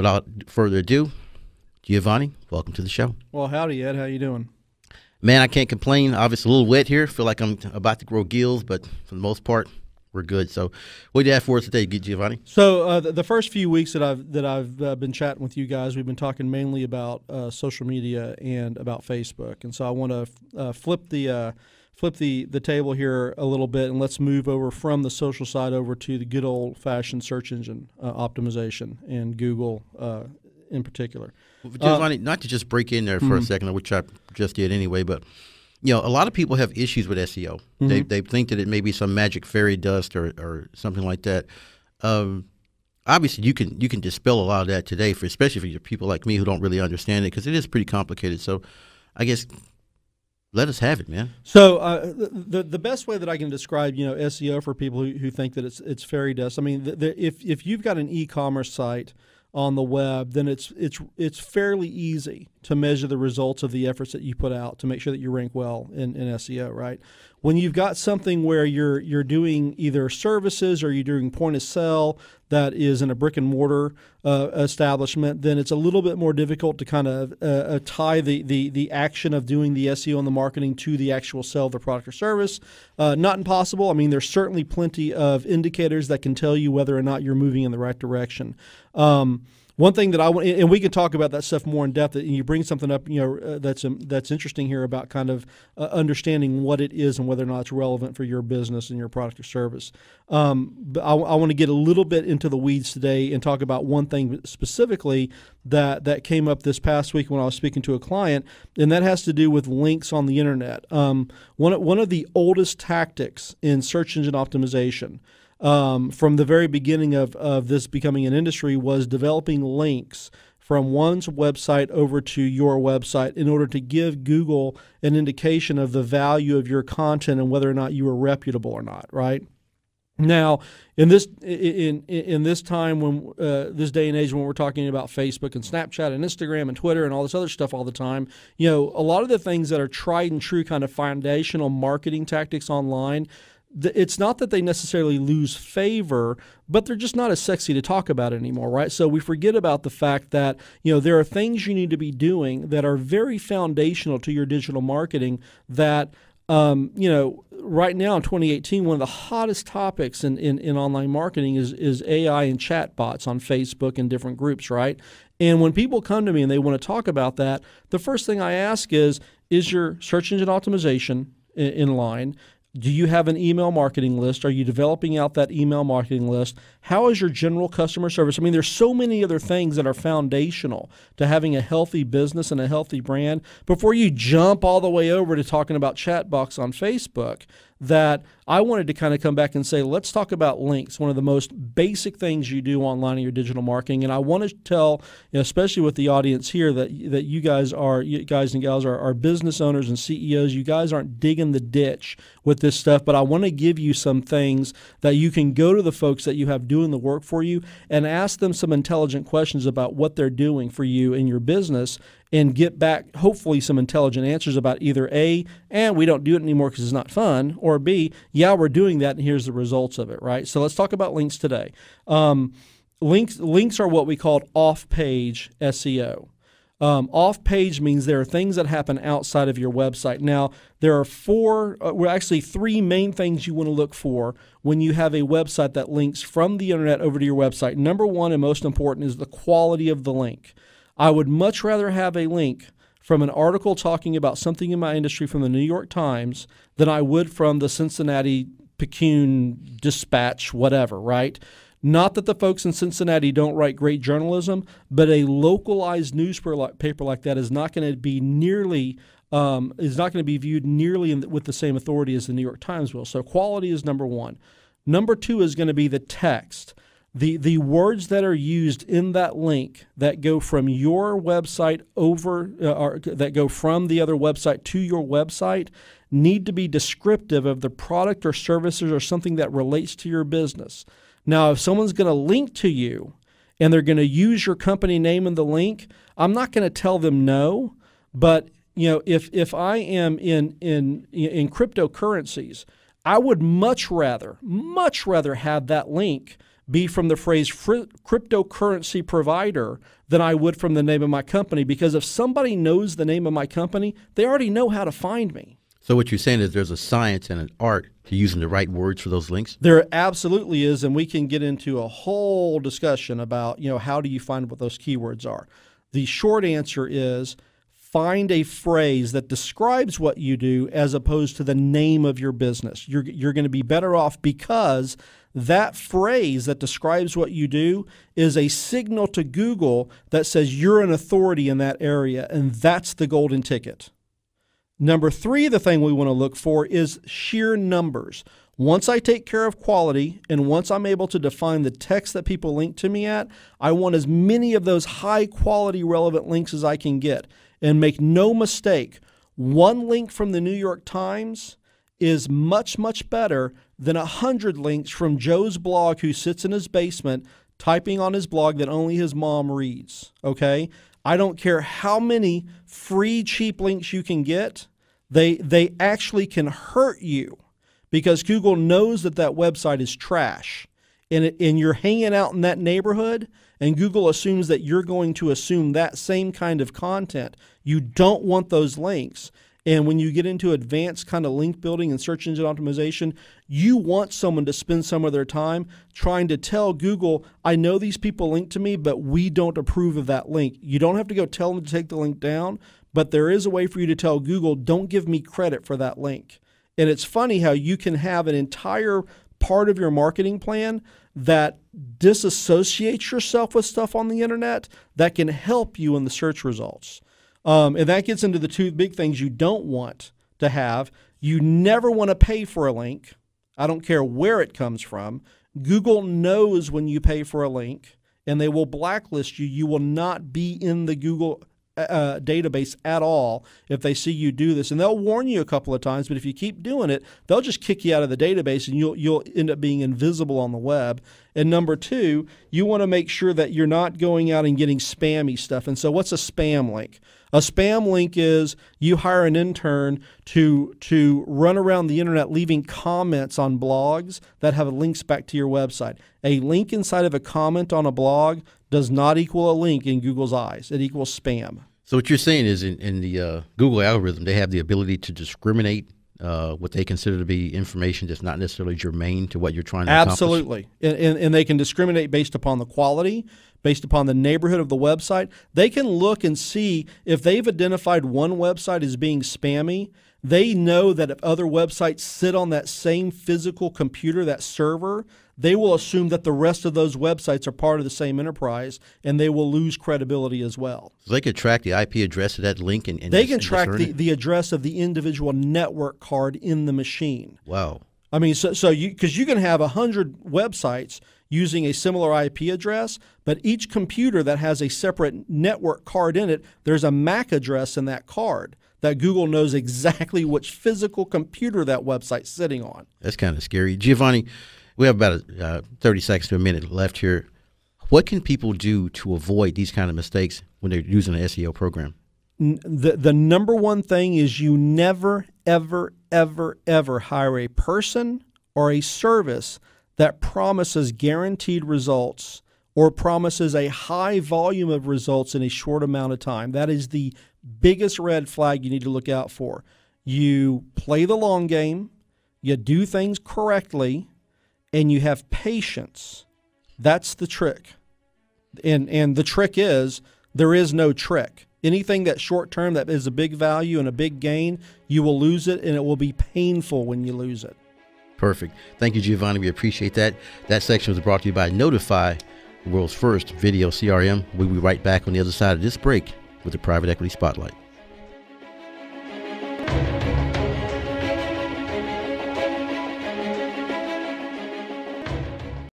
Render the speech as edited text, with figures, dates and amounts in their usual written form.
without further ado, Giovanni, welcome to the show. Well, howdy, Ed. How you doing? Man, I can't complain. Obviously, a little wet here. Feel like I'm about to grow gills, but for the most part, we're good. So, what do you have for us today, Giovanni? So, the first few weeks that I've been chatting with you guys, we've been talking mainly about social media and about Facebook. And so, I want to flip the table here a little bit, and let's move over from the social side over to the good old-fashioned search engine optimization and Google in particular. Well, Giovanni, not to just break in there for a second, which I just did anyway, but a lot of people have issues with SEO. They think that it may be some magic fairy dust or something like that. Obviously, you can dispel a lot of that today, especially for people like me who don't really understand it, because it is pretty complicated. So, I guess let us have it, man. So the best way that I can describe SEO for people who think that it's fairy dust. I mean, if you've got an e-commerce site on the web, then it's fairly easy to measure the results of the efforts that you put out to make sure that you rank well in SEO, right? When you've got something where you're doing either services or you're doing point of sale that is in a brick and mortar establishment, then it's a little bit more difficult to kind of tie the action of doing the SEO and the marketing to the actual sale of the product or service. Not impossible. I mean, there's certainly plenty of indicators that can tell you whether or not you're moving in the right direction. One thing that I want, and we can talk about that stuff more in depth, and you bring something up, that's interesting here about kind of understanding what it is and whether or not it's relevant for your business and your product or service. But I want to get a little bit into the weeds today and talk about one thing specifically that came up this past week when I was speaking to a client, and that has to do with links on the internet. One of the oldest tactics in search engine optimization, from the very beginning of this becoming an industry, was developing links from one's website over to your website in order to give Google an indication of the value of your content and whether or not you are reputable or not, right? Now, in this time, when this day and age, when we're talking about Facebook and Snapchat and Instagram and Twitter and all this other stuff all the time, a lot of the things that are tried and true kind of foundational marketing tactics online, it's not that they necessarily lose favor, but they're just not as sexy to talk about anymore, right? So we forget about the fact that, there are things you need to be doing that are very foundational to your digital marketing that, right now in 2018, one of the hottest topics in online marketing is AI and chat bots on Facebook and different groups, right? And when people come to me and they want to talk about that, the first thing I ask is your search engine optimization in line? Do you have an email marketing list? Are you developing out that email marketing list? How is your general customer service? I mean, there's so many other things that are foundational to having a healthy business and a healthy brand before you jump all the way over to talking about chat box on Facebook, that I wanted to kind of come back and say, let's talk about links, one of the most basic things you do online in your digital marketing. And I want to tell, especially with the audience here, that you guys and gals are business owners and CEOs. You guys aren't digging the ditch with this stuff, but I want to give you some things that you can go to the folks that you have doing the work for you and ask them some intelligent questions about what they're doing for you in your business, and get back, hopefully, some intelligent answers about either A, and we don't do it anymore because it's not fun, or B, yeah, we're doing that and here's the results of it, right? So let's talk about links today. Links are what we call off-page SEO. Off-page means there are things that happen outside of your website. Now, there are three main things you want to look for when you have a website that links from the internet over to your website. Number one, and most important, is the quality of the link. I would much rather have a link from an article talking about something in my industry from the New York Times than I would from the Cincinnati Picayune Dispatch, whatever, right? Not that the folks in Cincinnati don't write great journalism, but a localized newspaper like that is not going to be viewed nearly with the same authority as the New York Times will. So quality is number one. Number two is going to be the text. The words that are used in that link that go from your website that go from the other website to your website need to be descriptive of the product or services or something that relates to your business. Now, if someone's going to link to you and they're going to use your company name in the link, I'm not going to tell them no, but if I am in cryptocurrencies, I would much rather have that link be from the phrase cryptocurrency provider than I would from the name of my company, because if somebody knows the name of my company, they already know how to find me. So what you're saying is there's a science and an art to using the right words for those links? There absolutely is, and we can get into a whole discussion about, how do you find what those keywords are. The short answer is find a phrase that describes what you do as opposed to the name of your business. You're going to be better off because that phrase that describes what you do is a signal to Google that says you're an authority in that area, and that's the golden ticket. Number 3, the thing we want to look for is sheer numbers. Once I take care of quality and once I'm able to define the text that people link to me at, I want as many of those high quality relevant links as I can get. And make no mistake, one link from the New York Times is much, much better than 100 links from Joe's blog who sits in his basement typing on his blog that only his mom reads, okay? I don't care how many free, cheap links you can get. They actually can hurt you because Google knows that website is trash. And you're hanging out in that neighborhood, and Google assumes that you're going to assume that same kind of content. You don't want those links. And when you get into advanced kind of link building and search engine optimization, you want someone to spend some of their time trying to tell Google, I know these people link to me, but we don't approve of that link. You don't have to go tell them to take the link down, but there is a way for you to tell Google, don't give me credit for that link. And it's funny how you can have an entire part of your marketing plan that disassociates yourself with stuff on the internet that can help you in the search results. And that gets into the 2 big things you don't want to have. You never want to pay for a link. I don't care where it comes from. Google knows when you pay for a link, and they will blacklist you. You will not be in the Google database at all if they see you do this. And they'll warn you a couple of times, but if you keep doing it, they'll just kick you out of the database and you'll end up being invisible on the web. And number 2, you want to make sure that you're not going out and getting spammy stuff. And so what's a spam link? A spam link is you hire an intern to run around the internet leaving comments on blogs that have links back to your website. A link inside of a comment on a blog does not equal a link in Google's eyes. It equals spam. So what you're saying is in the Google algorithm, they have the ability to discriminate what they consider to be information that's not necessarily germane to what you're trying to accomplish? Absolutely. And they can discriminate based upon the quality, based upon the neighborhood of the website. They can look and see if they've identified one website as being spammy. They know that if other websites sit on that same physical computer, that server, they will assume that the rest of those websites are part of the same enterprise, and they will lose credibility as well. So they could track the IP address of that link and they can track the address of the individual network card in the machine. Wow. I mean, because you can have 100 websites using a similar IP address, but each computer that has a separate network card in it, there's a MAC address in that card that Google knows exactly which physical computer that website's sitting on. That's kind of scary. Giovanni, we have about 30 seconds to a minute left here. What can people do to avoid these kind of mistakes when they're using an SEO program? The number one thing is you never, ever, ever, ever hire a person or a service that promises guaranteed results or promises a high volume of results in a short amount of time. That is the biggest red flag you need to look out for. You play the long game, you do things correctly, and you have patience. That's the trick. And the trick is there is no trick. Anything that's short term that is a big value and a big gain, you will lose it, and it will be painful when you lose it. Perfect. Thank you, Giovanni. We appreciate that. That section was brought to you by Notify, the world's first video CRM. We'll be right back on the other side of this break with the Private Equity Spotlight.